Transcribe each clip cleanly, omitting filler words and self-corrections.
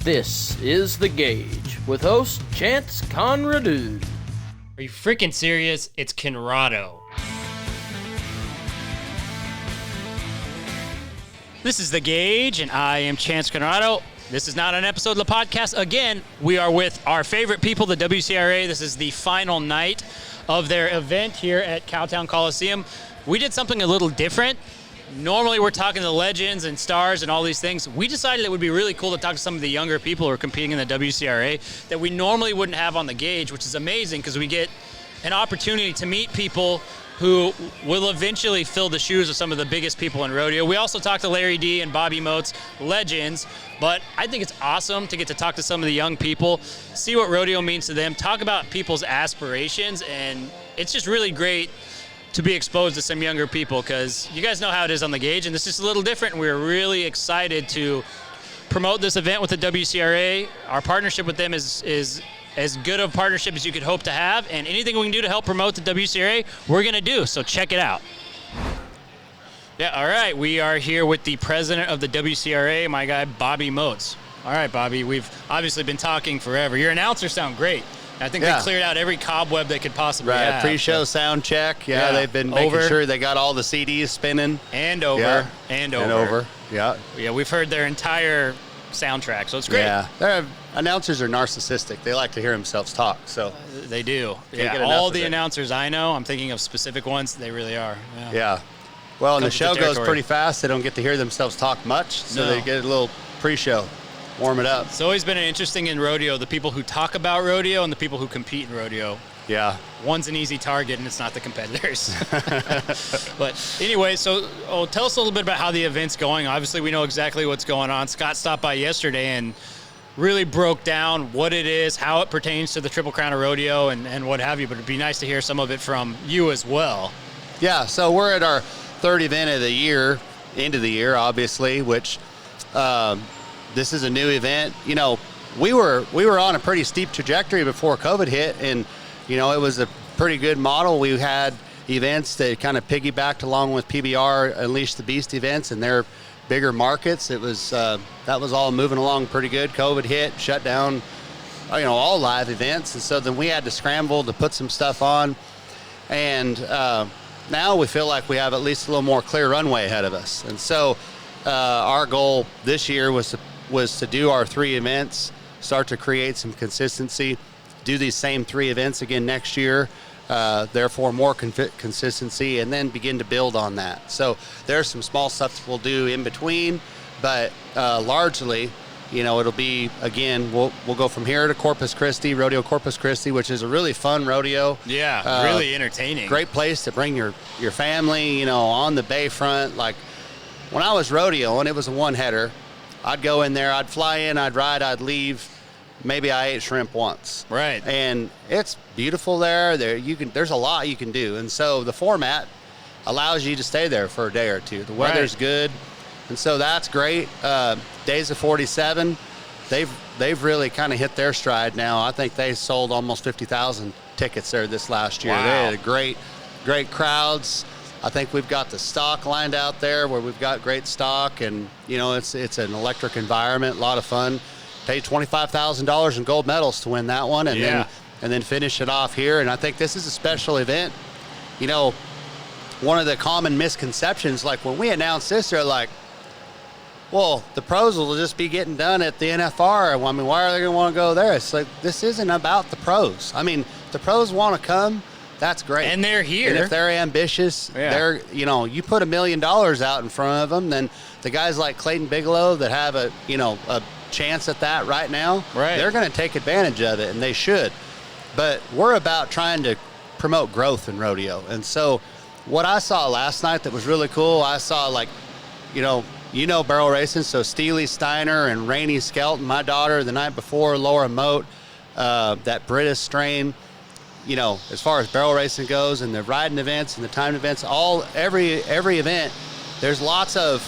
This is The Gauge with host Chance Conradu. Are you freaking serious? It's Conrado. This is The Gauge, and I am Chance Conrado. This is not an episode of the podcast. Again, we are with our favorite people, the WCRA. This is the final night of their event here at Cowtown Collusim. We did something a little different. Normally we're talking to legends and stars and all these things. We decided it would be really cool to talk to some of the younger people who are competing in the WCRA that we normally wouldn't have on The Gauge, which is amazing because we get an opportunity to meet people who will eventually fill the shoes of some of the biggest people in rodeo. We also talked to Lari D and Bobby Motes, legends, but I think it's awesome to get to talk to some of the young people, see what rodeo means to them, talk about people's aspirations, and it's just really great to be exposed to some younger people because you guys know how it is on The Gauge, and this is a little different. We're really excited to promote this event with the WCRA. Our partnership with them is as good of a partnership as you could hope to have, and anything we can do to help promote the WCRA, we're going to do, so check it out. Yeah, all right, we are here with the president of the WCRA, my guy, Bobby Motes. All right, Bobby, we've obviously been talking forever. Your announcers sound great. I think they cleared out every cobweb they could possibly have. Pre-show sound check. Yeah, they've been making sure they got all the CDs spinning. And over. Yeah. Yeah, we've heard their entire soundtrack, so it's great. Yeah, their announcers are narcissistic. They like to hear themselves talk, so. They do. Yeah, all the announcers I know, I'm thinking of specific ones, they really are. Yeah. Well, and the show goes pretty fast. They don't get to hear themselves talk much, so they get a little pre-show. Warm it up. It's always been interesting in rodeo, the people who talk about rodeo and the people who compete in rodeo. Yeah. One's an easy target, and it's not the competitors. But anyway, so tell us a little bit about how the event's going. Obviously, we know exactly what's going on. Scott stopped by yesterday and really broke down what it is, how it pertains to the Triple Crown of Rodeo, and what have you. But it'd be nice to hear some of it from you as well. Yeah, so we're at our third event of the year, end of the year, obviously, which this is a new event. You know, we were on a pretty steep trajectory before COVID hit, and you know, it was a pretty good model. We had events that kind of piggybacked along with PBR Unleash the Beast events and their bigger markets. It was that was all moving along pretty good. COVID hit, shut down, you know, all live events, and so then we had to scramble to put some stuff on. And now we feel like we have at least a little more clear runway ahead of us. And so our goal this year was to do our 3 events, start to create some consistency, do these same 3 events again next year, therefore more consistency, and then begin to build on that. So there's some small stuff that we'll do in between, but largely, you know, it'll be, again, we'll go from here to Corpus Christi, Rodeo Corpus Christi, which is a really fun rodeo. Yeah, really entertaining. Great place to bring your family, you know, on the bayfront. Like when I was rodeoing, it was a one-header. I'd go in there, I'd fly in, I'd ride, I'd leave. Maybe I ate shrimp once. Right. And it's beautiful there. There's a lot you can do. And so the format allows you to stay there for a day or two. The weather's good. And so that's great. Days of 47, they've really kind of hit their stride now. I think they sold almost 50,000 tickets there this last year. Wow. They had great crowds. I think we've got the stock lined out there where we've got great stock, and you know, it's an electric environment, a lot of fun. Paid $25,000 in gold medals to win that one, and then finish it off here. And I think this is a special event. You know, one of the common misconceptions, like when we announced this, they're like, well, the pros will just be getting done at the NFR. I mean, why are they going to want to go there? It's like, this isn't about the pros. I mean, if the pros want to come, that's great. And they're here. And if they're ambitious, they're, you know, you put $1 million out in front of them, then the guys like Clayton Bigelow that have a chance at that right now, they're going to take advantage of it, and they should. But we're about trying to promote growth in rodeo. And so what I saw last night that was really cool, I saw, like, you know barrel racing, so Steely Steiner and Rainey Skelton, my daughter the night before, Laura Mote, that Britta strain. You know, as far as barrel racing goes and the riding events and the timed events, every event, there's lots of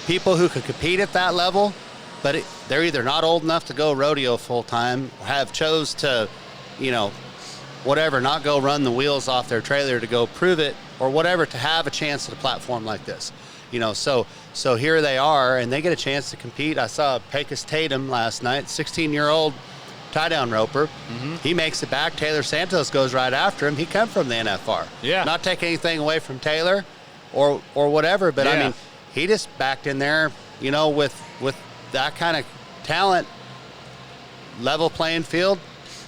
people who could compete at that level, but they're either not old enough to go rodeo full time, or have chose to, you know, whatever, not go run the wheels off their trailer to go prove it, or whatever, to have a chance at a platform like this. You know, so So here they are, and they get a chance to compete. I saw Pecos Tatum last night, 16-year-old tie-down roper. He makes it back. Taylor Santos goes right after him. He come from the NFR. Yeah. Not taking anything away from Taylor or whatever, but I mean, he just backed in there, with that kind of talent, level playing field,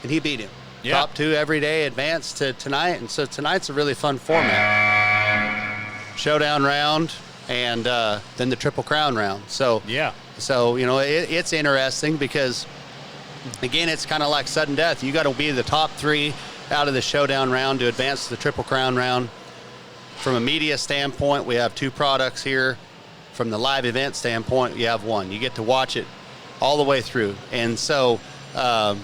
and he beat him. Yeah. Top 2 every day, advanced to tonight, and so tonight's a really fun format. Showdown round, and then the Triple Crown round. So it's interesting because, again, it's kind of like sudden death. You got to be the top 3 out of the showdown round to advance to the Triple Crown round. From a media standpoint, we have 2 products here. From the live event standpoint, you have 1. You get to watch it all the way through, and so I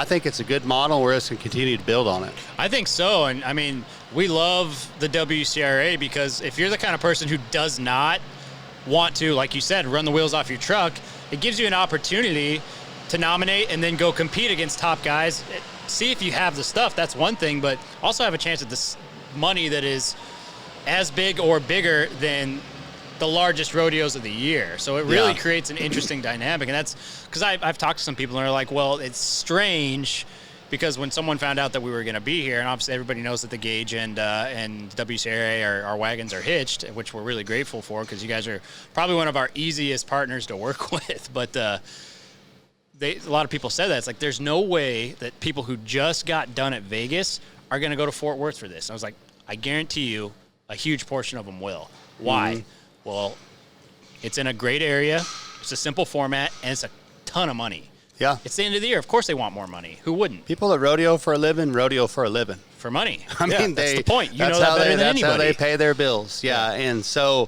think it's a good model. We're just going to continue to build on it. I think so, and I mean, we love the WCRA because if you're the kind of person who does not want to, like you said, run the wheels off your truck, it gives you an opportunity to nominate and then go compete against top guys. See if you have the stuff. That's one thing, but also have a chance at this money that is as big or bigger than the largest rodeos of the year. So it really creates an interesting dynamic. And that's because I've talked to some people and they're like, well, it's strange because when someone found out that we were going to be here, and obviously everybody knows that the Gauge and WCRA, our wagons are hitched, which we're really grateful for because you guys are probably one of our easiest partners to work with. But a lot of people said that. It's like, there's no way that people who just got done at Vegas are going to go to Fort Worth for this. And I was like, I guarantee you a huge portion of them will. Why? Mm-hmm. Well, it's in a great area. It's a simple format, and it's a ton of money. Yeah. It's the end of the year. Of course they want more money. Who wouldn't? People that rodeo for a living. For money. I mean, that's the point. You know that better than that's anybody. how they pay their bills. Yeah. And so,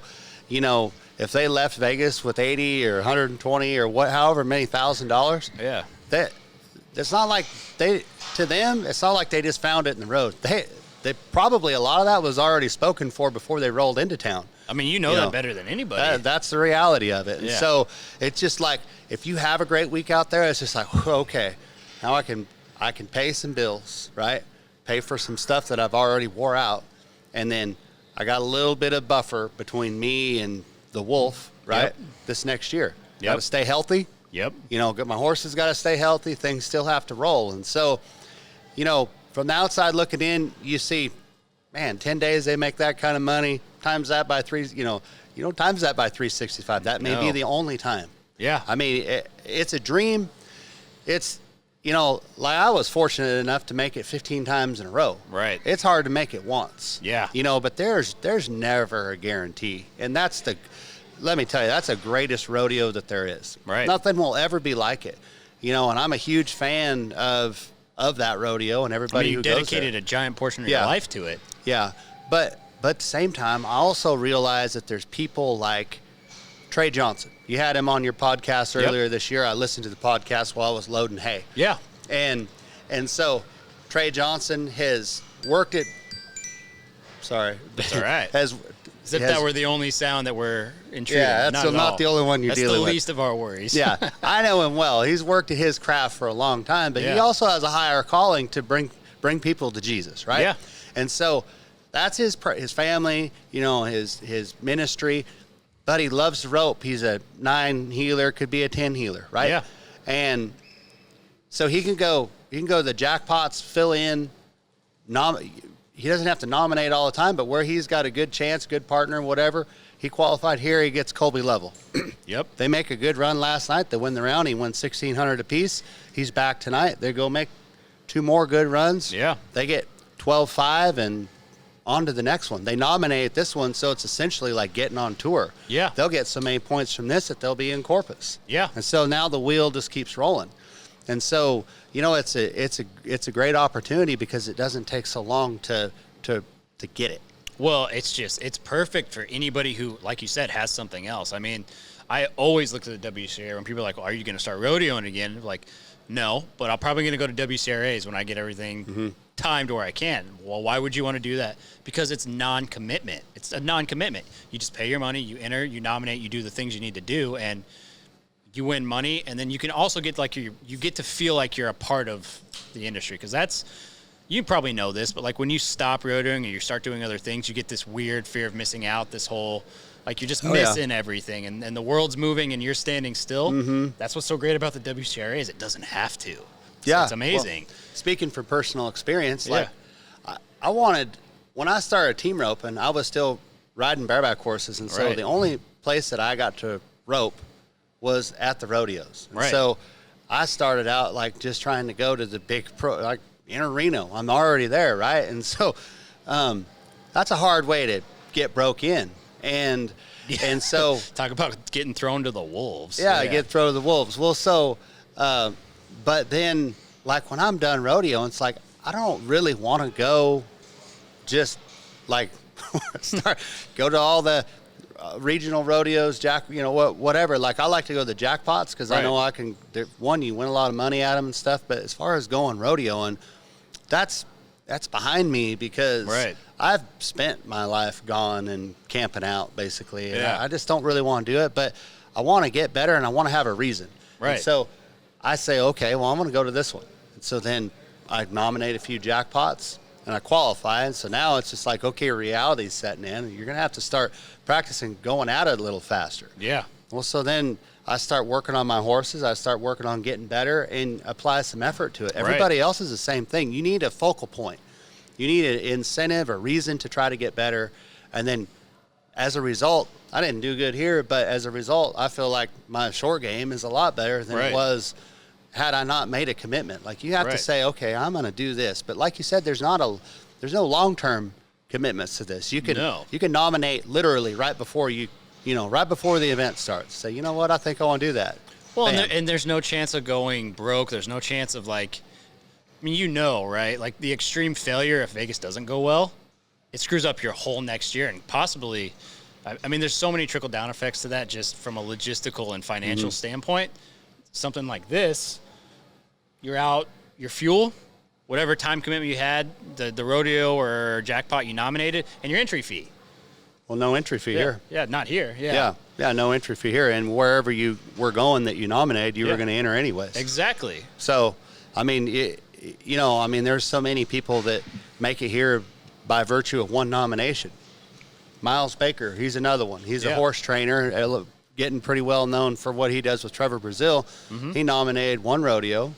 if they left Vegas with 80 or 120 or however many $1,000, it's not like it's not like they just found it in the road. They probably, a lot of that was already spoken for before they rolled into town. I mean, you know that better than anybody. That's the reality of it. Yeah. And so it's just like, if you have a great week out there, it's just like, okay, now I can pay some bills, right? Pay for some stuff that I've already wore out. And then I got a little bit of buffer between me and the wolf, right? Yep. This next year. Yep. Got to stay healthy. Yep. My horses got to stay healthy. Things still have to roll. And so, from the outside looking in, you see, man, 10 days they make that kind of money. Times that by 3, times that by 365. That may be the only time. Yeah. I mean, it's a dream. It's, like I was fortunate enough to make it 15 times in a row. Right. It's hard to make it once. Yeah. But there's never a guarantee. And let me tell you, that's the greatest rodeo that there is. Right. Nothing will ever be like it. And I'm a huge fan of that rodeo and everybody who goes there. You dedicated a giant portion of your life to it. Yeah. But at the same time, I also realize that there's people like Trey Johnson. You had him on your podcast earlier this year. I listened to the podcast while I was loading hay. Yeah. And so Trey Johnson has worked at – sorry. That's all right. As if that were the only sound that we're intrigued. Yeah, that's not the only one you're dealing with. That's the least of our worries. Yeah. I know him well. He's worked at his craft for a long time, but he also has a higher calling to bring people to Jesus, right? Yeah. And so that's his family, his ministry. But he loves the rope. He's a 9 healer, could be a 10 healer, right? Yeah. And so he can go to the jackpots, fill in. He doesn't have to nominate all the time, but where he's got a good chance, good partner, whatever, he qualified here, he gets Colby level. Yep. They make a good run last night. They win the round. He won 1,600 apiece. He's back tonight. They go make 2 more good runs. Yeah. They get 12-5 and on to the next one. They nominate this one, so it's essentially like getting on tour. Yeah. They'll get so many points from this that they'll be in Corpus. Yeah. And so now the wheel just keeps rolling. And so, it's a great opportunity because it doesn't take so long to get it. Well, it's perfect for anybody who, like you said, has something else. I mean, I always look at the WCRA when people are like, well, are you going to start rodeoing again? Like, no, but I'm probably going to go to WCRAs when I get everything timed where I can. Well, why would you want to do that? Because it's non-commitment. It's a non-commitment. You just pay your money, you enter, you nominate, you do the things you need to do, and you win money. And then you can also get you get to feel like you're a part of the industry, because that's, you probably know this, but like when you stop rodeoing and you start doing other things, you get this weird fear of missing out, this whole Like, you're just missing everything, and the world's moving and you're standing still. That's what's so great about the WCRA is it doesn't have to. It's amazing. Well, speaking from personal experience, like I wanted, when I started team roping, I was still riding bareback horses, and so the only place that I got to rope was at the rodeos. And so I started out like just trying to go to the big pro, like in Reno. I'm already there, right? And so that's a hard way to get broke in. And so talk about getting thrown to the wolves. I get thrown to the wolves. Well, so but then like when I'm done rodeo, it's like I don't really want to go just like go to all the regional rodeos, whatever. Like I like to go to the jackpots because I know I can. One, you win a lot of money at them and stuff. But as far as going rodeoing, that's behind me because I've spent my life gone and camping out basically. And I just don't really want to do it. But I want to get better and I want to have a reason. Right. And so I say, okay, well, I'm going to go to this one. And so then I nominate a few jackpots. And I qualify, and so now it's just like, okay, reality's setting in, and you're going to have to start practicing going at it a little faster. Yeah. Well, so then I start working on my horses. I start working on getting better and apply some effort to it. Everybody else is the same thing. You need a focal point. You need an incentive or reason to try to get better. And then as a result, I didn't do good here, but as a result, I feel like my short game is a lot better than it was had I not made a commitment. Like you have to say, okay, I'm going to do this. But like you said, there's no long-term commitments to this. You can nominate literally right before right before the event starts. Say, you know what, I think I want to do that. Well, and there's no chance of going broke. There's no chance of like, I mean, right? Like the extreme failure, if Vegas doesn't go well, it screws up your whole next year and possibly, I mean, there's so many trickle-down effects to that just from a logistical and financial standpoint. Something like this, you're out, your fuel, whatever time commitment you had, the rodeo or jackpot you nominated, and your entry fee. Well, no entry fee here. Yeah, not here. Yeah, no entry fee here. And wherever you were going that you nominated, you were going to enter anyways. Exactly. So, I mean, there's so many people that make it here by virtue of one nomination. Miles Baker, he's another one. He's a horse trainer, getting pretty well known for what he does with Trevor Brazil. He nominated one rodeo,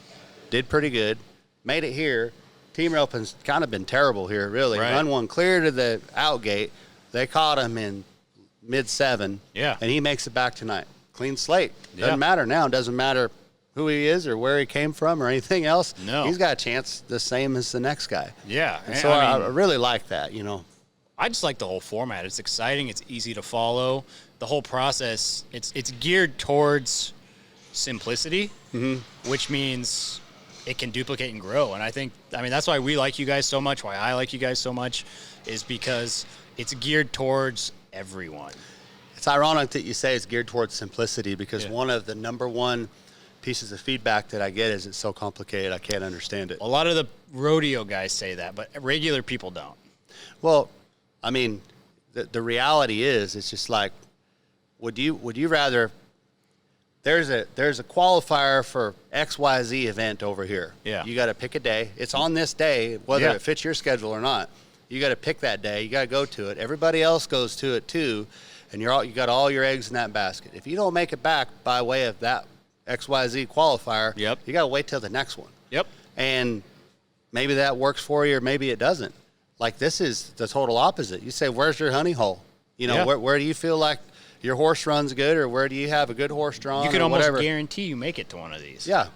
did pretty good, made it here. Team roping's kind of been terrible here, really. Run one clear to the out gate. They caught him in mid-7, and he makes it back tonight. Clean slate. Doesn't matter now. Doesn't matter who he is or where he came from or anything else. No. He's got a chance the same as the next guy. Yeah. And so I really like that, I just like the whole format. It's exciting. It's easy to follow. The whole process, it's geared towards simplicity, which means it can duplicate and grow. And that's why we like you guys so much, why I like you guys so much, is because it's geared towards everyone. It's ironic that you say it's geared towards simplicity because one of the number one pieces of feedback that I get is it's so complicated I can't understand it. A lot of the rodeo guys say that, but regular people don't. Well, I mean, the reality is it's just like, would you rather there's a qualifier for XYZ event over here. Yeah. You got to pick a day. It's on this day, whether it fits your schedule or not. You got to pick that day. You got to go to it. Everybody else goes to it too, and you got all your eggs in that basket. If you don't make it back by way of that XYZ qualifier, you got to wait till the next one. Yep. And maybe that works for you or maybe it doesn't. Like this is the total opposite. You say, where's your honey hole? Where do you feel like your horse runs good or where do you have a good horse drawn? You can almost guarantee you make it to one of these. Yeah.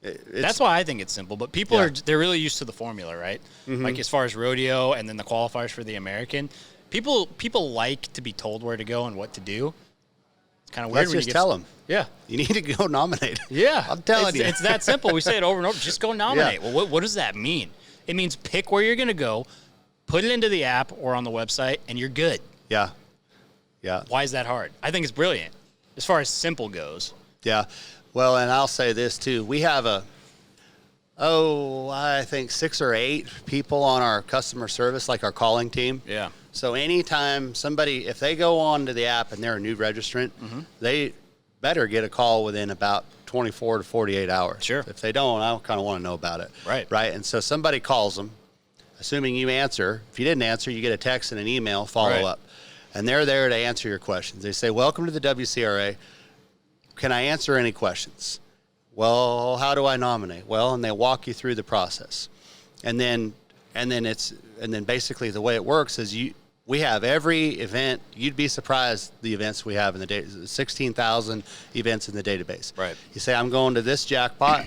That's why I think it's simple. But people they're really used to the formula, right? Like as far as rodeo and then the qualifiers for the American. People like to be told where to go and what to do. It's kind of weird. Let's just tell them. Yeah. You need to go nominate. Yeah. I'm telling you. It's that simple. We say it over and over. Just go nominate. Well, what does that mean? It means pick where you're going to go, put it into the app or on the website, and you're good. Yeah. Yeah. Why is that hard? I think it's brilliant as far as simple goes. Yeah. Well, and I'll say this too. We have I think 6 or 8 people on our customer service, like our calling team. Yeah. So anytime if they go on to the app and they're a new registrant, they better get a call within about 24 to 48 hours. Sure. If they don't, I kind of want to know about it. Right. Right. And so somebody calls them, assuming you answer. If you didn't answer, you get a text and an email follow up. and they're there to answer your questions. They say, welcome to the WCRA. Can I answer any questions? Well, how do I nominate? Well, and they walk you through the process. And then basically the way it works is we have every event. You'd be surprised the events we have in the day. 16,000 events in the database. Right. You say, I'm going to this jackpot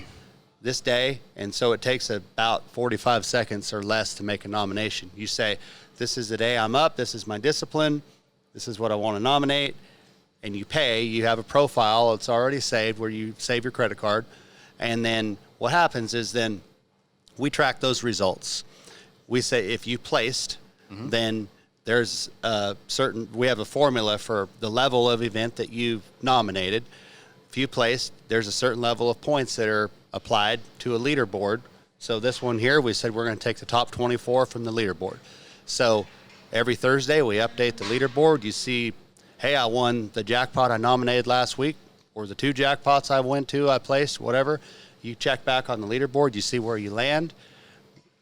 this day, and so it takes about 45 seconds or less to make a nomination. You say, this is the day I'm up, this is my discipline, this is what I want to nominate, and you pay. You have a profile, it's already saved where you save your credit card, and then what happens is then we track those results. We say if you placed, then there's we have a formula for the level of event that you've nominated. If you placed, there's a certain level of points that are applied to a leaderboard. So this one here, we said we're going to take the top 24 from the leaderboard. So every Thursday we update the leaderboard. You see, hey, I won the jackpot I nominated last week, or the 2 jackpots I placed, whatever. You check back on the leaderboard, you see where you land.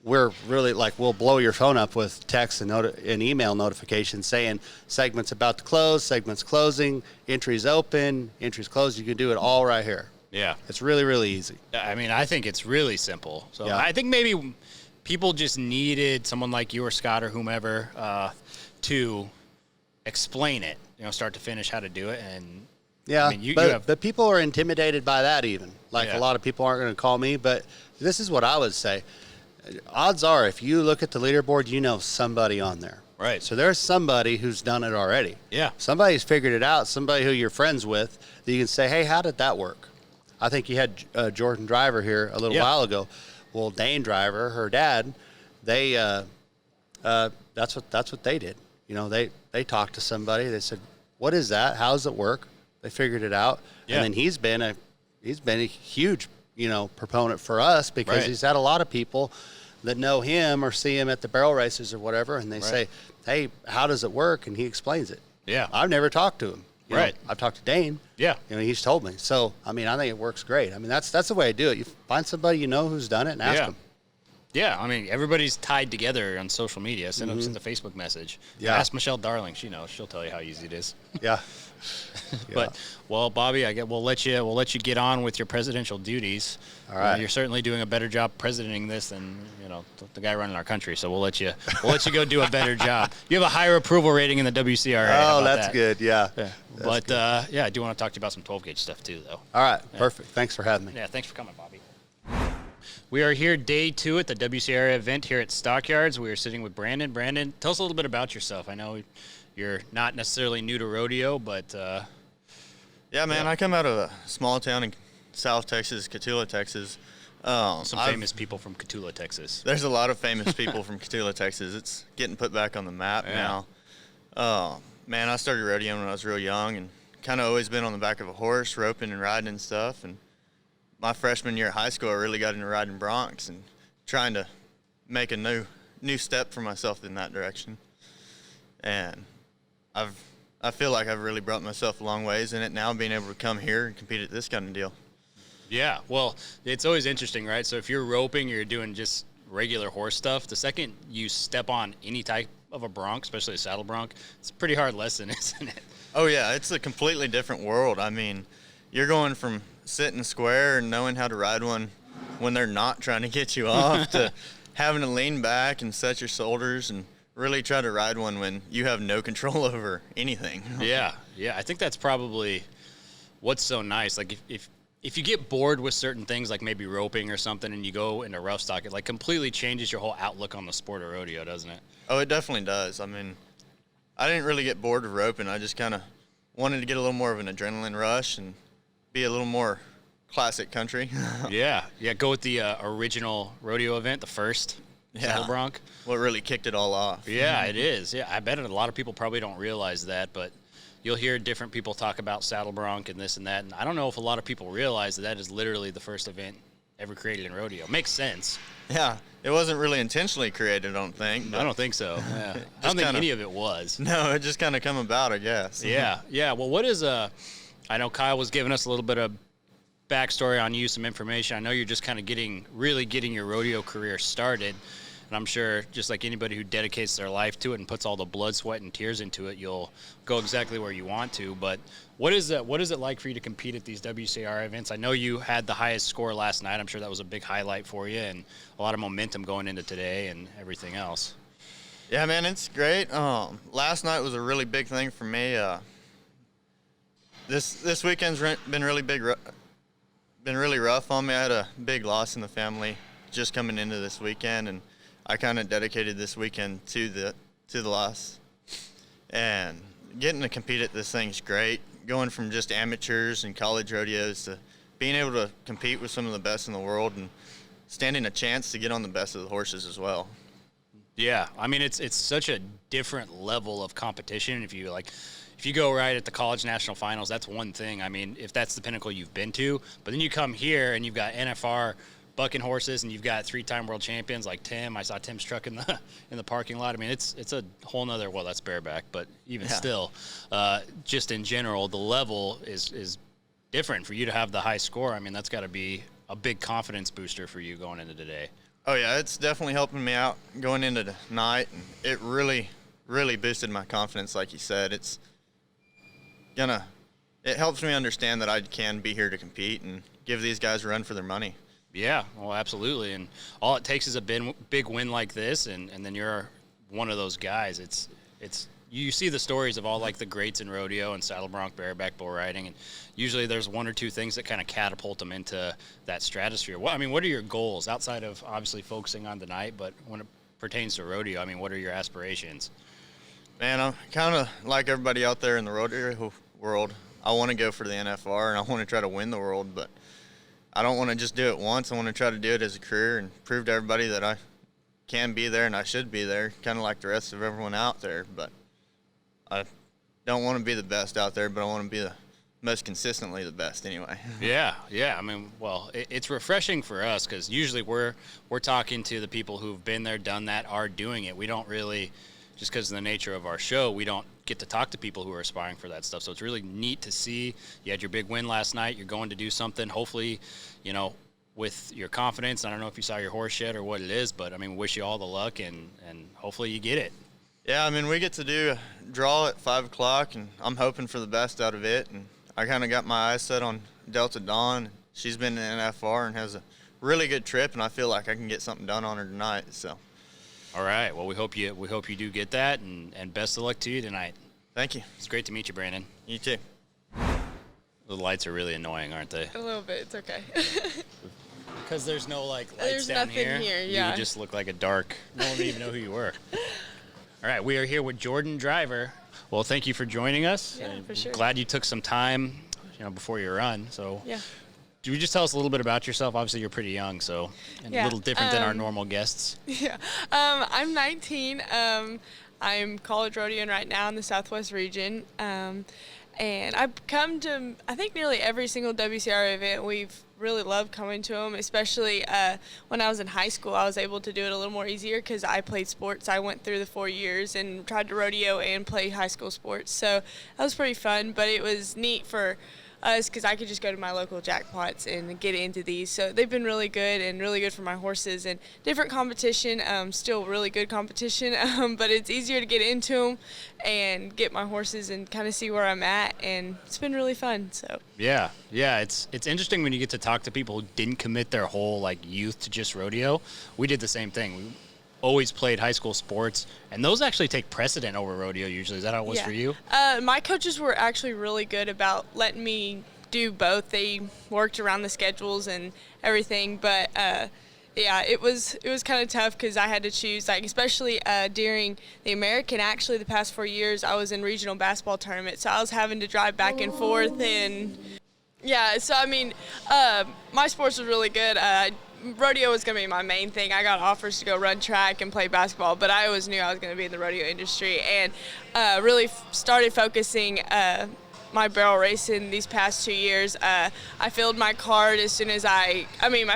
We're really we'll blow your phone up with text and email notifications saying segments about to close, segments closing, entries open, entries closed. You can do it all right here. Yeah. It's really, really easy. I mean, I think it's really simple. So Yeah. I think maybe people just needed someone like you or Scott or whomever to explain it, start to finish how to do it. And Yeah, I mean, but people are intimidated by that even. Yeah. A lot of people aren't going to call me, but this is what I would say. Odds are, if you look at the leaderboard, you know somebody on there. Right. So there's somebody who's done it already. Yeah. Somebody's figured it out, somebody who you're friends with, that you can say, hey, how did that work? I think you had Jordan Driver here a little while ago. Well, Dane Driver, her dad, they that's what they did. They talked to somebody. They said, what is that? How does it work? They figured it out. Yeah. And then he's been a huge proponent for us because he's had a lot of people that know him or see him at the barrel races or whatever, and they say, hey, how does it work? And he explains it. Yeah. I've never talked to him. I've talked to Dane. Yeah. He's told me. So, I mean, I think it works great. I mean, that's the way I do it. You find somebody who's done it and ask them. Yeah, I mean, everybody's tied together on social media. Send a Facebook message. Yeah. Ask Michelle Darling. She knows. She'll tell you how easy it is. Yeah. But, well, Bobby, we'll let you get on with your presidential duties. All right. You're certainly doing a better job presidenting this than the guy running our country. So we'll let you go do a better job. You have a higher approval rating in the WCRA. Oh, that's good. Yeah. But I do want to talk to you about some 12 gauge stuff too, though. All right. Perfect. Thanks for having me. Yeah, thanks for coming, Bobby. We are here day 2 at the WCRA event here at Stockyards. We are sitting with Brandon. Brandon, tell us a little bit about yourself. I know you're not necessarily new to rodeo, but yeah, man, I come out of a small town in South Texas, Cotulla, Texas. some famous people from Cotulla, Texas. There's a lot of famous people from Cotulla, Texas. It's getting put back on the map now. Man, I started rodeoing when I was real young and kind of always been on the back of a horse, roping and riding and stuff. And my freshman year at high school, I really got into riding broncs and trying to make a new step for myself in that direction. And I feel like I've really brought myself a long ways in it now, being able to come here and compete at this kind of deal. Yeah, well, it's always interesting, right? So if you're roping, you're doing just regular horse stuff. The second you step on any type of a bronc, especially a saddle bronc, it's a pretty hard lesson, isn't it? Oh, yeah, it's a completely different world. I mean, you're going from sitting square and knowing how to ride one when they're not trying to get you off to having to lean back and set your shoulders and really try to ride one when you have no control over anything. Yeah, I think that's probably what's so nice. Like if you get bored with certain things, like maybe roping or something, and you go into rough stock, it like completely changes your whole outlook on the sport of rodeo, doesn't it? Oh, it definitely does. I mean, I didn't really get bored of roping. I just kind of wanted to get a little more of an adrenaline rush and be a little more classic country. Yeah, go with the original rodeo event, the first saddle bronc. What really kicked it all off. Yeah, it is. Yeah, I bet a lot of people probably don't realize that, but you'll hear different people talk about saddle bronc and this and that, and I don't know if a lot of people realize that is literally the first event ever created in rodeo. Makes sense. Yeah, it wasn't really intentionally created, I don't think. I don't think so. Yeah. I don't think any of it was. No, it just kind of come about, I guess. Yeah. Well, what is I know Kyle was giving us a little bit of backstory on you, some information. I know you're just kind of getting your rodeo career started. And I'm sure just like anybody who dedicates their life to it and puts all the blood, sweat, and tears into it, you'll go exactly where you want to. But what is it like for you to compete at these WCRA events? I know you had the highest score last night. I'm sure that was a big highlight for you and a lot of momentum going into today and everything else. Yeah, man, it's great. Last night was a really big thing for me. This weekend's been really rough on me. I had a big loss in the family just coming into this weekend, and I kind of dedicated this weekend to the loss. And getting to compete at this thing's great. Going from just amateurs and college rodeos to being able to compete with some of the best in the world and standing a chance to get on the best of the horses as well. Yeah, I mean it's such a different level of competition. If you go right at the college national finals, that's one thing. I mean, if that's the pinnacle you've been to, but then you come here and you've got NFR bucking horses and you've got 3-time world champions like Tim. I saw Tim's truck in the parking lot. I mean, it's a whole nother, well, that's bareback, but even still, just in general, the level is different. For you to have the high score, I mean, that's got to be a big confidence booster for you going into today. Oh, yeah, it's definitely helping me out going into the night. And it really, really boosted my confidence, like you said. It helps me understand that I can be here to compete and give these guys a run for their money. Yeah, well, absolutely. And all it takes is a big win like this, and then you're one of those guys. It's you see the stories of all like the greats in rodeo and saddle bronc, bareback, bull riding, and usually there's one or two things that kind of catapult them into that stratosphere. What are your goals outside of obviously focusing on the night, but when it pertains to rodeo, I mean, what are your aspirations? Man, I'm kind of like everybody out there in the rodeo world. I want to go for the NFR, and I want to try to win the world, but I don't want to just do it once. I want to try to do it as a career and prove to everybody that I can be there and I should be there, kind of like the rest of everyone out there. But I don't want to be the best out there, but I want to be the most consistently the best anyway. Yeah. I mean, well, it's refreshing for us because usually we're talking to the people who've been there, done that, are doing it. We don't really, just because of the nature of our show, we don't get to talk to people who are aspiring for that stuff. So it's really neat to see. You had your big win last night. You're going to do something, hopefully, with your confidence. I don't know if you saw your horse yet or what it is, but I mean, wish you all the luck and hopefully you get it. Yeah, I mean, we get to do a draw at 5 o'clock, and I'm hoping for the best out of it. And I kind of got my eyes set on Delta Dawn. She's been in NFR and has a really good trip, and I feel like I can get something done on her tonight. So, all right. Well, we hope you do get that, and best of luck to you tonight. Thank you. It's great to meet you, Brandon. You too. The lights are really annoying, aren't they? A little bit. It's okay. Because there's no lights There's down nothing here. here, You yeah. would just look like a dark. No one would even know who you were. All right, we are here with Jordan Driver. Well, thank you for joining us. Yeah, for sure. Glad you took some time, before your run. So, Yeah. do you just tell us a little bit about yourself? Obviously, you're pretty young, so and a Yeah, little different than our normal guests. Yeah. I'm 19. I'm college rodeoing right now in the Southwest region. And I've come to, I think, nearly every single WCRA event. We've really loved coming to them, especially when I was in high school. I was able to do it a little more easier because I played sports. I went through the 4 years and tried to rodeo and play high school sports. So that was pretty fun, but it was neat for us because I could just go to my local jackpots and get into these. So they've been really good and really good for my horses, and different competition, still really good competition, but it's easier to get into them and get my horses and kind of see where I'm at, and it's been really fun. So Yeah, it's interesting when you get to talk to people who didn't commit their whole youth to just rodeo. We did the same thing. We always played high school sports, and those actually take precedent over rodeo usually. Is that how it was for you? My coaches were actually really good about letting me do both. They worked around the schedules and everything, but it was kind of tough because I had to choose, especially during the American. Actually, the past 4 years, I was in regional basketball tournaments, so I was having to drive back and forth, and so I mean, my sports was really good. Rodeo was going to be my main thing. I got offers to go run track and play basketball, but I always knew I was going to be in the rodeo industry, and really started focusing my barrel racing these past 2 years. I filled my card as soon as I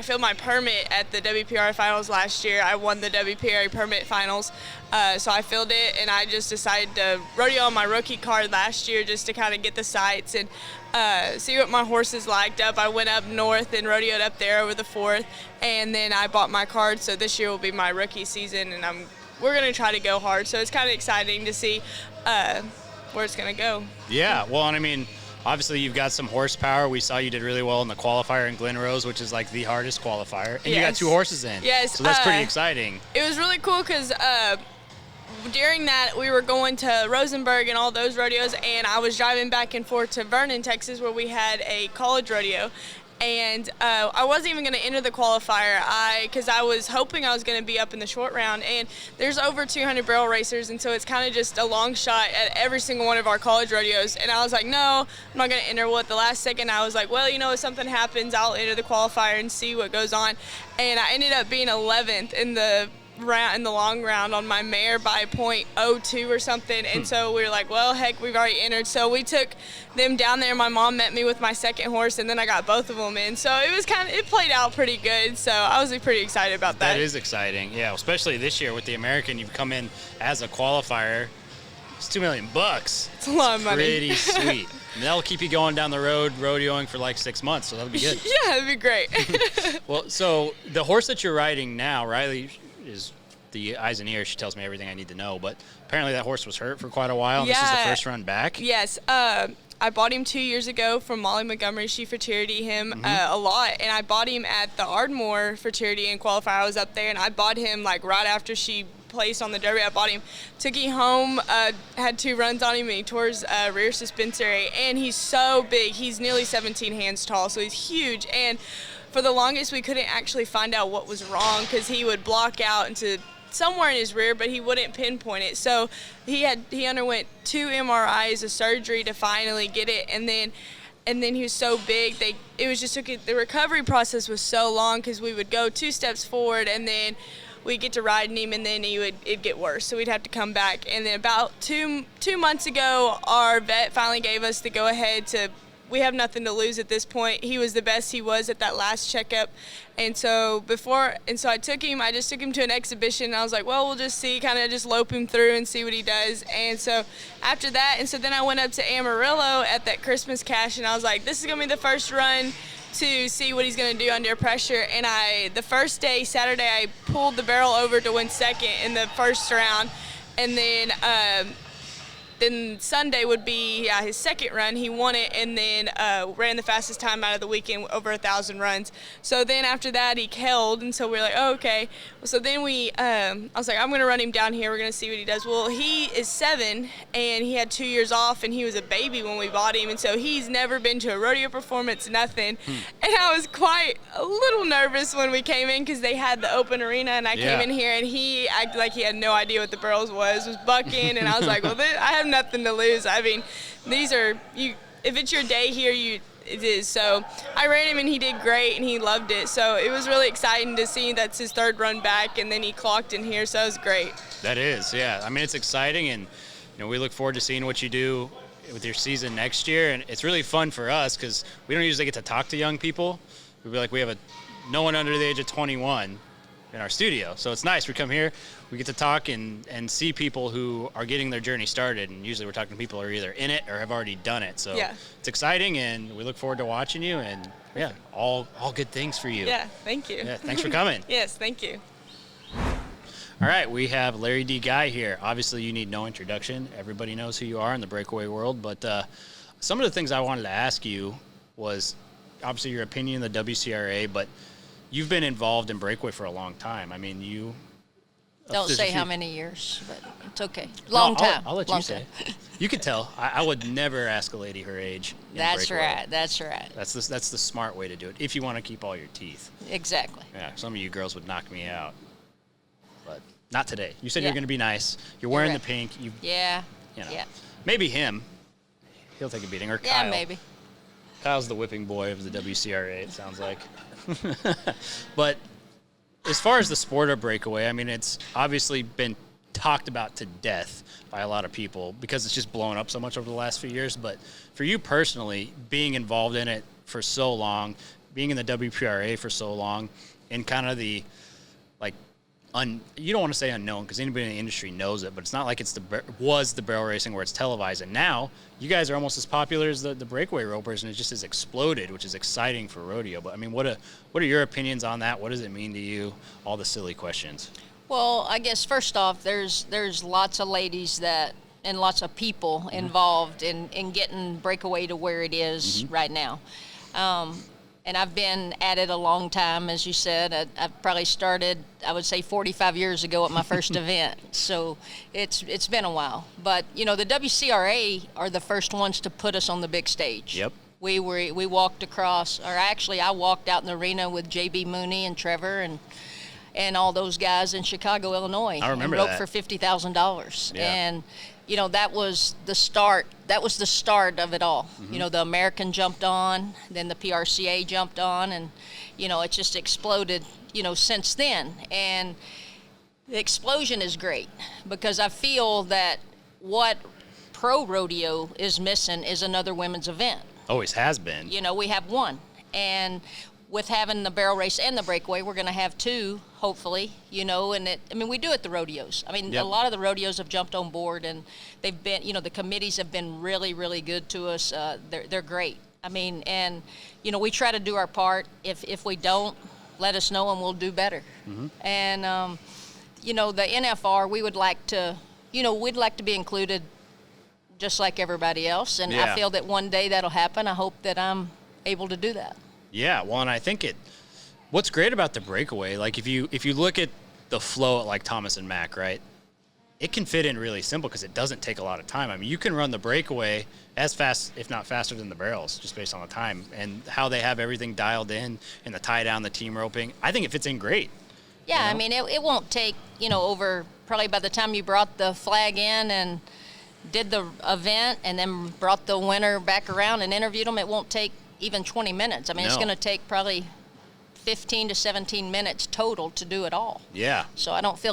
filled my permit at the WPRA finals last year. I won the WPRA permit finals. So I filled it, and I just decided to rodeo on my rookie card last year just to kind of get the sights and see what my horses liked up. I went up north and rodeoed up there over the 4th, and then I bought my card. So this year will be my rookie season, and we're going to try to go hard. So it's kind of exciting to see where it's going to go. Yeah, well, and I mean, obviously you've got some horsepower. We saw you did really well in the qualifier in Glen Rose, which is like the hardest qualifier. And you got 2 horses in. Yes. So that's pretty exciting. It was really cool because during that we were going to Rosenberg and all those rodeos, and I was driving back and forth to Vernon, Texas, where we had a college rodeo. And I wasn't even going to enter the qualifier because I was hoping I was going to be up in the short round. And there's over 200 barrel racers, and so it's kind of just a long shot at every single one of our college rodeos. And I was like, no, I'm not going to enter. Well, at the last second, I was like, well, if something happens, I'll enter the qualifier and see what goes on. And I ended up being 11th in the long round on my mare by .02 or something. And so we were like, well, heck, we've already entered. So we took them down there. My mom met me with my second horse, and then I got both of them in. So it played out pretty good. So I was pretty excited about that. That is exciting. Yeah, especially this year with the American, you've come in as a qualifier. It's $2 million. It's a lot of money. Pretty sweet. And that'll keep you going down the road rodeoing for like 6 months, so that'll be good. Yeah, that'd be great. Well, so the horse that you're riding now, Riley, is the eyes and ears. She tells me everything I need to know, but apparently that horse was hurt for quite a while, and this is the first run back. Yes. I bought him 2 years ago from Molly Montgomery. She futurity him a lot, and I bought him at the Ardmore futurity and qualifier. I was up there, and I bought him like right after she placed on the Derby. I bought him, took him home, had 2 runs on him, and he tore his rear suspensory, and he's so big. He's nearly 17 hands tall, so he's huge. And for the longest, we couldn't actually find out what was wrong because he would block out into somewhere in his rear, but he wouldn't pinpoint it. So he underwent 2 MRIs, a surgery to finally get it, and then he was so big. The recovery process was so long because we would go 2 steps forward, and then we'd get to riding him, and then it'd get worse. So we'd have to come back. And then about two months ago, our vet finally gave us the go ahead to. We have nothing to lose at this point. He was the best he was at that last checkup. And so I took him to an exhibition, and I was like, well, we'll just see, kind of just lope him through and see what he does. And so after that, then I went up to Amarillo at that Christmas cash, and I was like, this is going to be the first run to see what he's going to do under pressure. And the first day, Saturday, I pulled the barrel over to win second in the first round. And then Sunday would be his second run. He won it, and then ran the fastest time out of the weekend, over 1,000 runs. So then after that, he held, and so we were like, oh, okay. So then I was like, I'm going to run him down here. We're going to see what he does. Well, he is 7, and he had 2 years off, and he was a baby when we bought him, and so he's never been to a rodeo performance, nothing. And I was quite a little nervous when we came in because they had the open arena, and I came in here, and he acted like he had no idea what the barrels was bucking, and I was like, well, I have nothing to lose. I mean, if it's your day here, it is. So I ran him, and he did great, and he loved it. So it was really exciting to see that's his 3rd run back, and then he clocked in here, so it was great. That is, yeah. I mean, it's exciting, and we look forward to seeing what you do with your season next year, and it's really fun for us because we don't usually get to talk to young people. We have no one under the age of 21 in our studio, so it's nice. We come here, we get to talk and see people who are getting their journey started, and usually we're talking to people who are either in it or have already done it. So it's exciting, and we look forward to watching you, and all good things for you. Yeah, thank you. Yeah, thanks for coming. Yes, thank you. All right, we have Larry D. Guy here. Obviously, you need no introduction. Everybody knows who you are in the breakaway world, but some of the things I wanted to ask you was obviously your opinion of the WCRA, but you've been involved in breakaway for a long time. I mean, you... Don't say how many years, but it's okay. Long time. I'll let you say. You can tell. I would never ask a lady her age. That's right. That's right. That's the smart way to do it, if you want to keep all your teeth. Exactly. Yeah, some of you girls would knock me out. But not today. You said you're going to be nice. You're wearing the pink. Yeah. Maybe him. He'll take a beating. Or Kyle. Yeah, maybe. Kyle's the whipping boy of the WCRA, it sounds like. But as far as the sport of breakaway, I mean, it's obviously been talked about to death by a lot of people because it's just blown up so much over the last few years. But for you personally, being involved in it for so long, being in the WPRA for so long, and kind of the, like, you don't want to say unknown because anybody in the industry knows it, but it's not like was the barrel racing where it's televised. And now you guys are almost as popular as the breakaway ropers, and it just has exploded, which is exciting for rodeo. But I mean, what are your opinions on that? What does it mean to you? All the silly questions. Well, I guess first off, there's lots of ladies and lots of people involved in getting Breakaway to where it is right now. And I've been at it a long time, as you said. I've probably started, I would say, 45 years ago at my first event. So it's been a while. But, the WCRA are the first ones to put us on the big stage. Yep. We walked across, or actually I walked out in the arena with J.B. Mooney and Trevor and all those guys in Chicago, Illinois. I remember and that. for $50,000. Yeah. And that was the start. That was the start of it all. The American jumped on, then the PRCA jumped on, and, it just exploded, since then. And the explosion is great because I feel that what pro rodeo is missing is another women's event. Always has been. We have one. And with having the barrel race and the breakaway, we're going to have two, hopefully, and we do it at the rodeos. I mean, Yep. A lot of the rodeos have jumped on board, and they've been, the committees have been really, really good to us. They're great. I mean, and, we try to do our part. If we don't, let us know and we'll do better. And, the NFR, we would like to, we'd like to be included just like everybody else. And Yeah. I feel that one day that'll happen. I hope that I'm able to do that. Yeah, well, and I think what's great about the breakaway, like if you look at the flow at like Thomas and Mack, right? It can fit in really simple because it doesn't take a lot of time. I mean, you can run the breakaway as fast, if not faster than the barrels, just based on the time and how they have everything dialed in and the tie down, the team roping. I think it fits in great. Yeah, I mean, it won't take, over probably by the time you brought the flag in and did the event and then brought the winner back around and interviewed them, it won't take even 20 minutes. I mean, it's No. going to take probably 15 to 17 minutes total to do it all. Yeah. So I don't feel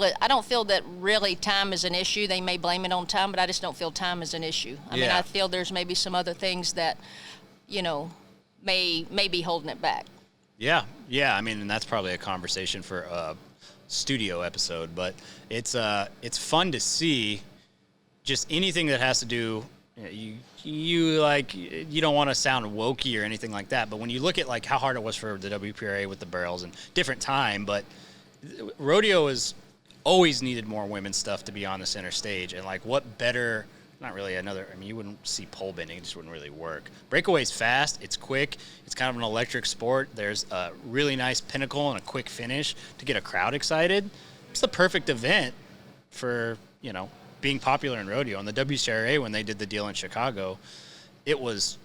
that really time is an issue. They may blame it on time, but I just don't feel time is an issue. I mean, Yeah. I feel there's maybe some other things that, may be holding it back. Yeah. I mean, and that's probably a conversation for a studio episode, but it's fun to see just anything that has to do. You don't want to sound wokey or anything like that, but when you look at like how hard it was for the WPRA with the barrels and different time, but rodeo has always needed more women's stuff to be on the center stage, and like what better, not really another, I mean, you wouldn't see pole bending, it just wouldn't really work. Breakaway's fast, it's quick, it's kind of an electric sport. There's a really nice pinnacle and a quick finish to get a crowd excited. It's the perfect event for, being popular in rodeo. And the WCRA, when they did the deal in Chicago, it was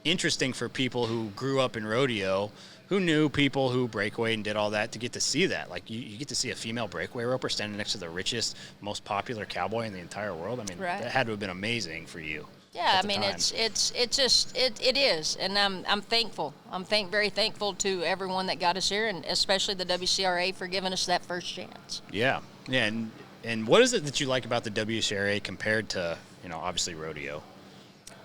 interesting for people who grew up in rodeo, who knew people who breakaway and did all that, to get to see that. Like, you get to see a female breakaway roper standing next to the richest, most popular cowboy in the entire world. I mean, Right. That had to have been amazing for you. Yeah, at I the mean, time. it is, and I'm thankful. I'm very thankful to everyone that got us here, and especially the WCRA for giving us that first chance. Yeah. And what is it that you like about the WCRA compared to, obviously rodeo?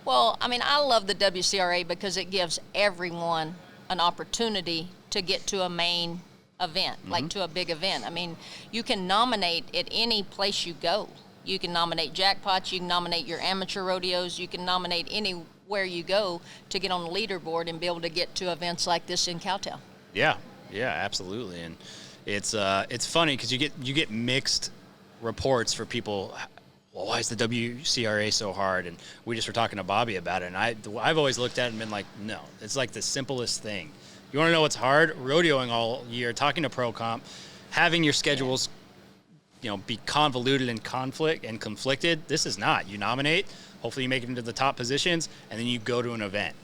Well, I mean, I love the WCRA because it gives everyone an opportunity to get to a main event, like to a big event. I mean, you can nominate at any place you go. You can nominate jackpots, you can nominate your amateur rodeos, you can nominate anywhere you go to get on the leaderboard and be able to get to events like this in Cowtown. Yeah, absolutely. And it's funny because you get mixed reports for people. Well, why is the WCRA so hard? And we just were talking to Bobby about it, and I've always looked at it and been like, no, it's like the simplest thing. You want to know what's hard? Rodeoing all year, talking to pro comp, having your schedules, be convoluted and conflicted. This is not. You nominate, hopefully you make it into the top positions, and then you go to an event.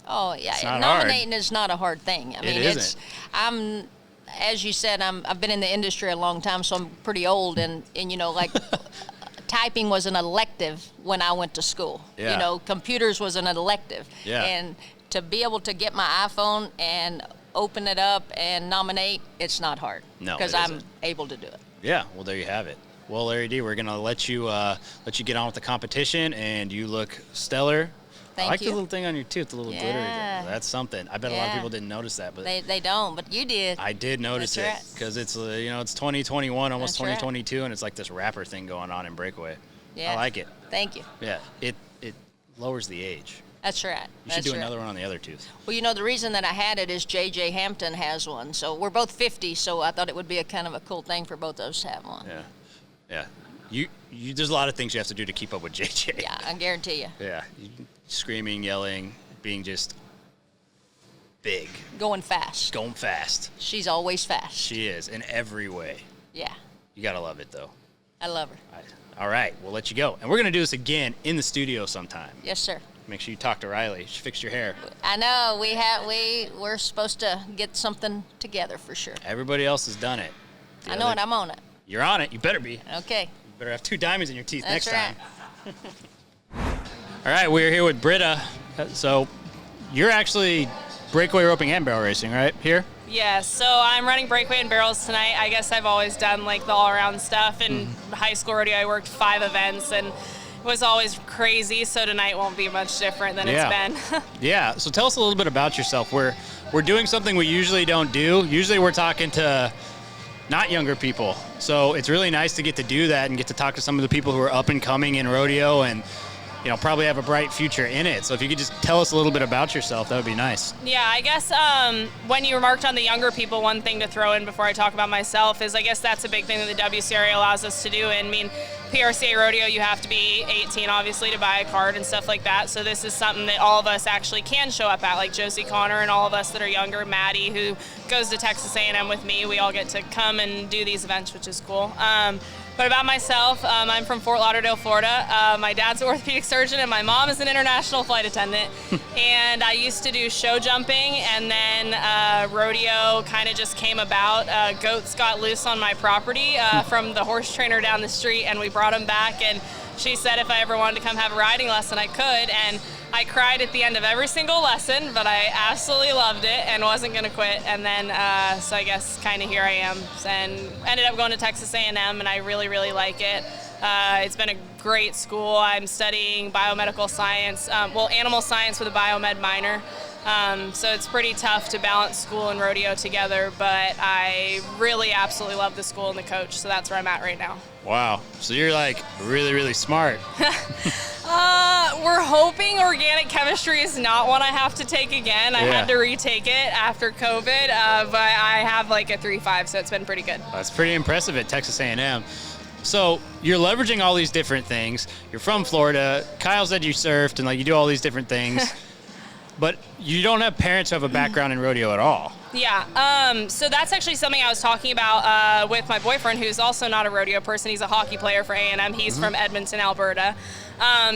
Oh yeah, It's not nominating is not a hard thing. I mean, isn't. As you said, I've been in the industry a long time, so I'm pretty old, and like typing was an elective when I went to school. Yeah. Computers was an elective. Yeah. And to be able to get my iPhone and open it up and nominate, it's not hard. No, because it I'm isn't. able to do it. Yeah, well, there you have it. Well, Larry D, we're gonna let you get on with the competition, and you look stellar. Thank I like you. the little thing on your tooth, the little glittery Yeah. thing. That's something. I bet a lot of people didn't notice that, but They don't, but you did. I did notice it That's right. because it's it's 2021, almost That's right. 2022, and it's like this rapper thing going on in Breakaway. Yeah. I like it. Thank you. Yeah, it lowers the age. That's right. You should do another one on the other tooth. Well, the reason that I had it is J.J. Hampton has one. So we're both 50, so I thought it would be a kind of a cool thing for both of us to have one. Yeah. You there's a lot of things you have to do to keep up with JJ. Yeah, I guarantee you. Yeah. Screaming, yelling, being just big. Going fast. Going fast. She's always fast. She is in every way. Yeah, You got to love it, though. I love her. All right. We'll let you go. And we're going to do this again in the studio sometime. Yes, sir. Make sure you talk to Riley. She fixed your hair. I know we're supposed to get something together for sure. Everybody else has done it. I know it. I'm on it. You're on it. You better be. Okay. You better have 2 diamonds in your teeth That's next right. time. All right. We're here with Britta. So you're actually breakaway roping and barrel racing, right? Here? Yes, so I'm running breakaway and barrels tonight. I guess I've always done like the all-around stuff. In high school rodeo, I worked 5 events and it was always crazy. So tonight won't be much different than it's been. Yeah. So tell us a little bit about yourself. We're doing something we usually don't do. Usually we're talking to not younger people. So it's really nice to get to do that and get to talk to some of the people who are up and coming in rodeo and probably have a bright future in it. So if you could just tell us a little bit about yourself, that would be nice. Yeah, I guess when you remarked on the younger people, one thing to throw in before I talk about myself is I guess that's a big thing that the WCRA allows us to do. And I mean, PRCA rodeo, you have to be 18, obviously, to buy a card and stuff like that. So this is something that all of us actually can show up at, like Josie, Connor, and all of us that are younger, Maddie, who goes to Texas A&M with me. We all get to come and do these events, which is cool. But about myself, I'm from Fort Lauderdale, Florida. My dad's an orthopedic surgeon, and my mom is an international flight attendant. And I used to do show jumping, and then rodeo kind of just came about. Goats got loose on my property from the horse trainer down the street, and we brought them back. And she said if I ever wanted to come have a riding lesson, I could. And I cried at the end of every single lesson, but I absolutely loved it and wasn't going to quit. And then, so I guess kind of here I am, and ended up going to Texas A&M, and I really, really like it. It's been a great school. I'm studying biomedical science, animal science with a biomed minor. So it's pretty tough to balance school and rodeo together, but I really absolutely love the school and the coach, so that's where I'm at right now. Wow. So you're like really, really smart. We're hoping organic chemistry is not one I have to take again. I had to retake it after COVID, but I have like a 3.5, so it's been pretty good. That's pretty impressive at Texas A&M. So you're leveraging all these different things. You're from Florida. Kyle said you surfed and like you do all these different things. But you don't have parents who have a background in rodeo at all. Yeah, so that's actually something I was talking about with my boyfriend, who's also not a rodeo person. He's a hockey player for A&M. He's from Edmonton, Alberta,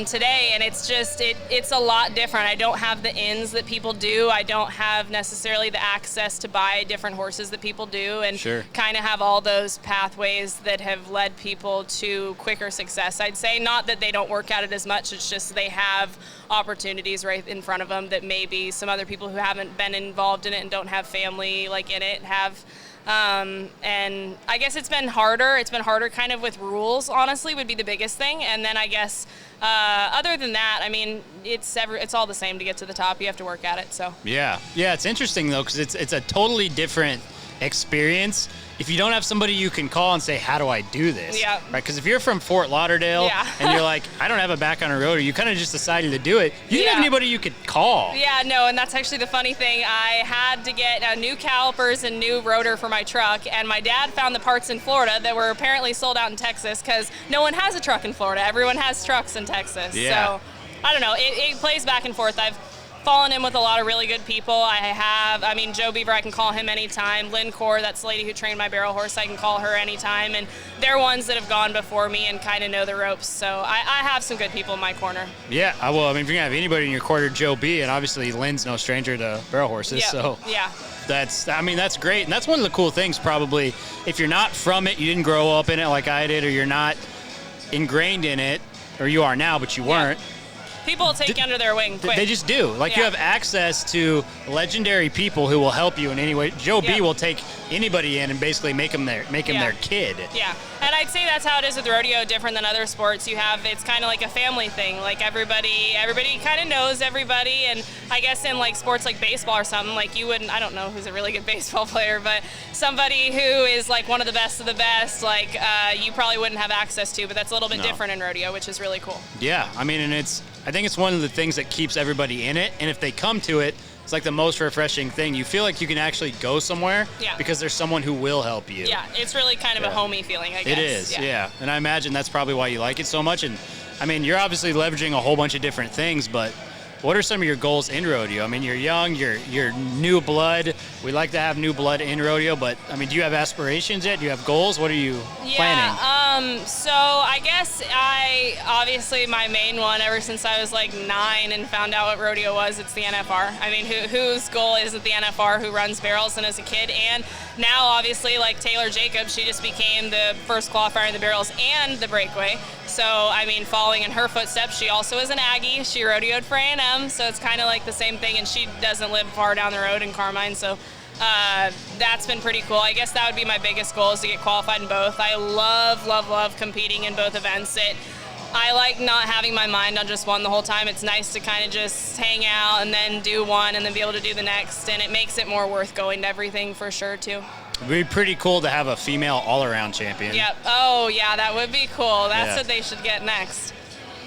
today, and it's just, it's a lot different. I don't have the ins that people do. I don't have necessarily the access to buy different horses that people do, and kind of have all those pathways that have led people to quicker success, I'd say. Not that they don't work at it as much, it's just they have opportunities right in front of them that maybe some other people who haven't been involved in it and don't have family like in it have. And I guess it's been harder. It's been harder kind of with rules, honestly, would be the biggest thing. And then I guess other than that, I mean, it's all the same to get to the top. You have to work at it. So yeah, it's interesting though, because it's a totally different experience if you don't have somebody you can call and say, how do I do this? Yeah. Right? Because if you're from Fort Lauderdale and you're like, I don't have a background on rodeo, you kind of just decided to do it. You didn't have anybody you could call. Yeah, no, and that's actually the funny thing. I had to get new calipers and new rotor for my truck, and my dad found the parts in Florida that were apparently sold out in Texas because no one has a truck in Florida. Everyone has trucks in Texas. Yeah. So, I don't know. It plays back and forth. I've fallen in with a lot of really good people. I mean, Joe Beaver, I can call him anytime. Lynn Core, that's the lady who trained my barrel horse, I can call her anytime. And they're ones that have gone before me and kind of know the ropes. So I have some good people in my corner. Yeah, I will. I mean, if you're going to have anybody in your corner, Joe B, and obviously Lynn's no stranger to barrel horses. So that's great. And that's one of the cool things probably. If you're not from it, you didn't grow up in it like I did, or you're not ingrained in it, or you are now, but you weren't. people take you under their wing quick. They just do. Like, you Yeah. have access to legendary people who will help you in any way. Joe B Yeah. will take anybody in and basically make him their kid. Yeah, and I'd say that's how it is with rodeo, different than other sports. It's kind of like a family thing. Like everybody kind of knows everybody, and I guess in like sports like baseball or something, like you wouldn't, I don't know who's a really good baseball player, but somebody who is like one of the best of the best, like you probably wouldn't have access to, but that's a little bit different in rodeo, which is really cool. Yeah, I mean, and I think it's one of the things that keeps everybody in it, and if they come to it, it's like the most refreshing thing. You feel like you can actually go somewhere because there's someone who will help you. Yeah, it's really kind of a homey feeling, I guess. It is, yeah. And I imagine that's probably why you like it so much. And, I mean, you're obviously leveraging a whole bunch of different things, but what are some of your goals in rodeo? I mean, you're young, you're new blood. We like to have new blood in rodeo, but, I mean, do you have aspirations yet? Do you have goals? What are you planning? So I guess obviously my main one ever since I was like 9 and found out what rodeo was, it's the NFR. I mean, whose goal isn't the NFR, who runs barrels, and as a kid, and now obviously like Taylor Jacobs, she just became the first qualifier in the barrels and the breakaway. So, I mean, following in her footsteps, she also is an Aggie. She rodeoed for A&M, so it's kind of like the same thing, and she doesn't live far down the road in Carmine, so that's been pretty cool. I guess that would be my biggest goal, is to get qualified in both. I love competing in both events. I like not having my mind on just one the whole time. It's nice to kind of just hang out and then do one and then be able to do the next, and it makes it more worth going to everything for sure, too. It'd be pretty cool to have a female all-around champion. Yep. Oh, yeah, that would be cool. That's what they should get next.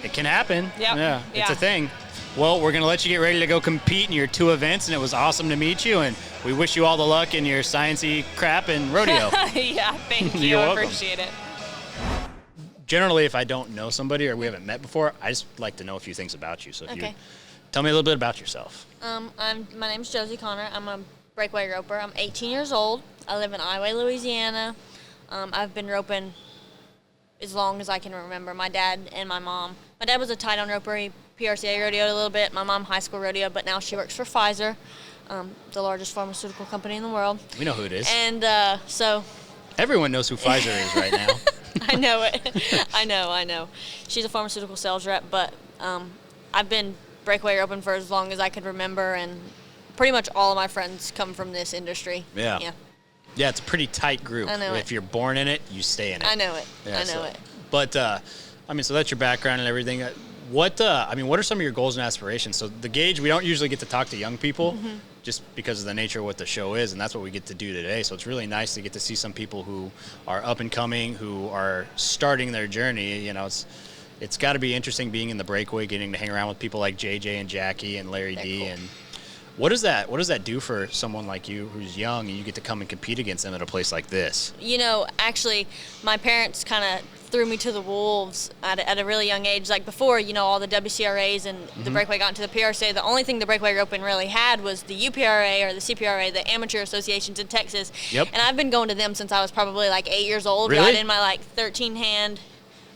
It can happen. Yep. Yeah, it's a thing. Well, we're going to let you get ready to go compete in your 2 events, and it was awesome to meet you, and we wish you all the luck in your sciencey crap and rodeo. Yeah, thank you. You're I welcome. appreciate it. Generally, if I don't know somebody or we haven't met before, I just like to know a few things about you. So if you Okay. tell me a little bit about yourself. My name's Josie Connor. I'm a breakaway roper. I'm 18 years old. I live in Iowa, Louisiana. I've been roping as long as I can remember. My dad and my mom. My dad was a tie-down roper. He PRCA rodeoed a little bit. My mom high school rodeo, but now she works for Pfizer, the largest pharmaceutical company in the world. We know who it is. And so Everyone knows who Pfizer is right now. I know it. I know. She's a pharmaceutical sales rep, but I've been breakaway roping for as long as I could remember, and pretty much all of my friends come from this industry. Yeah. Yeah, it's a pretty tight group. I know if it. you're born in it, you stay in it. I know it. Yeah, I know it. But, I mean, so that's your background and everything. What are some of your goals and aspirations? So the Gauge, we don't usually get to talk to young people just because of the nature of what the show is, and that's what we get to do today. So it's really nice to get to see some people who are up and coming, who are starting their journey. You know, it's got to be interesting being in the breakaway, getting to hang around with people like JJ and Jackie and Larry D. Cool. And what does that do for someone like you who's young and you get to come and compete against them at a place like this? You know, actually, my parents kind of threw me to the wolves at a really young age. Like before, you know, all the WCRAs and the breakaway got into the PRCA. The only thing the breakaway roping really had was the UPRA or the CPRA, the amateur associations in Texas. Yep. And I've been going to them since I was probably like 8 years old. Really? Riding my like 13-hand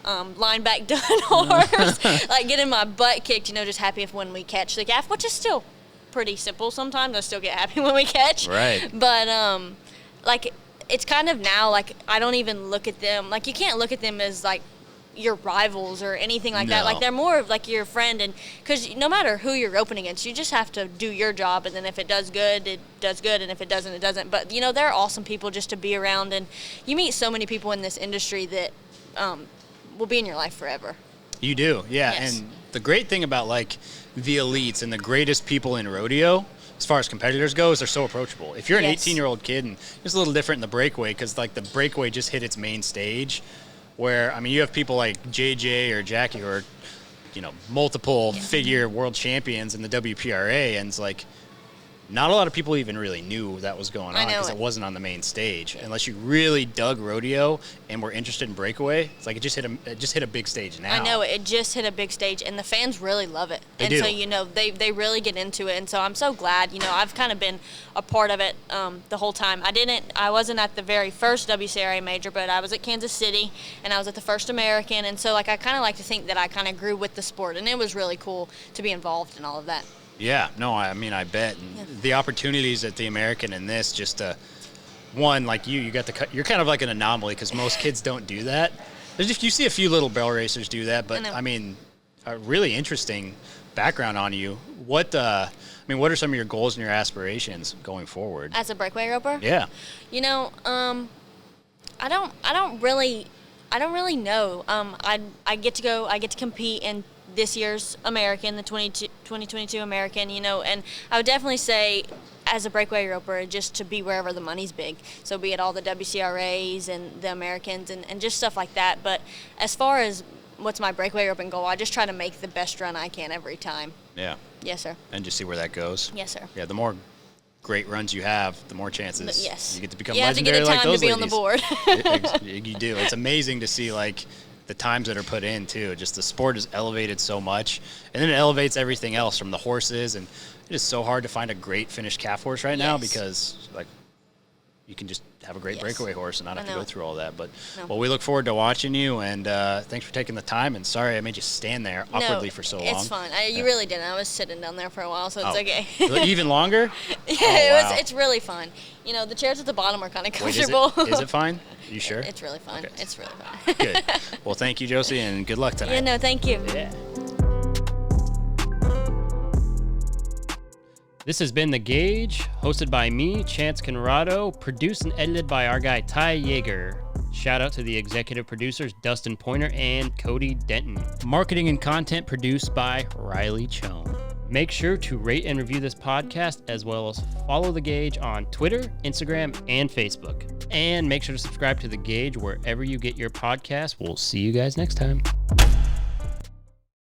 line back done horse, like getting my butt kicked. You know, just happy if when we catch the calf, which is still pretty simple sometimes. I still get happy when we catch. Right. But like, it's kind of now, like, I don't even look at them. Like, you can't look at them as, like, your rivals or anything like that. No. Like, they're more of, like, your friend. And because no matter who you're roping against, you just have to do your job. And then if it does good, it does good. And if it doesn't, it doesn't. But, you know, they're awesome people just to be around. And you meet so many people in this industry that will be in your life forever. You do, yeah. Yes. And the great thing about, like, the elites and the greatest people in rodeo, as far as competitors go, is they're so approachable. If you're an Yes. 18-year-old kid, and it's a little different in the breakaway because, like, the breakaway just hit its main stage where, I mean, you have people like JJ or Jackie who are, you know, multiple figure world champions in the WPRA, and it's like not a lot of people even really knew that was going I on know because it. it wasn't on the main stage. Unless you really dug rodeo and were interested in breakaway, it's like it just hit a big stage now. I know it. It just hit a big stage, and the fans really love it. They and do. so, you know, they really get into it. And so I'm so glad. You know, I've kind of been a part of it the whole time. I wasn't at the very first WCRA major, but I was at Kansas City, and I was at the first American. And so, like, I kind of like to think that I kind of grew with the sport, and it was really cool to be involved in all of that. Yeah, no, I mean, I bet. And the opportunities at the American in this, just one, like you got you're kind of like an anomaly because most kids don't do that. You see a few little barrel racers do that, but I know. I mean, a really interesting background on you. What are some of your goals and your aspirations going forward? As a breakaway roper? Yeah. You know, I don't really know. I get to compete in this year's American, the 2022 American, you know, and I would definitely say as a breakaway roper, just to be wherever the money's big. So be it all the WCRAs and the Americans and just stuff like that. But as far as what's my breakaway roping goal, I just try to make the best run I can every time. Yeah. Yes, sir. And just see where that goes. Yes, sir. Yeah, the more great runs you have, the more chances yes. you get to become you legendary have to like get a time those to be ladies. on the board. You do. It's amazing to see like the times that are put in too. Just the sport is elevated so much, and then it elevates everything else from the horses. And it is so hard to find a great finished calf horse right now because like you can just have a great breakaway horse and not have to go through all that. But well, we look forward to watching you, and thanks for taking the time. And sorry I made you stand there awkwardly for so long. It's fine. You really didn't. I was sitting down there for a while, so it's okay. Even longer? Yeah, it's really fun. You know, the chairs at the bottom are kind of comfortable. Wait, is it fine? You sure? It's really fun. Okay. It's really fun. Good. Well, thank you, Josie, and good luck tonight. Yeah, no, thank you. Yeah. This has been The Gauge, hosted by me, Chance Conrado, produced and edited by our guy Ty Yeager. Shout out to the executive producers Dustin Pointer and Cody Denton. Marketing and content produced by Riley Chone. Make sure to rate and review this podcast, as well as follow The Gauge on Twitter, Instagram, and Facebook. And make sure to subscribe to The Gauge wherever you get your podcasts. We'll see you guys next time.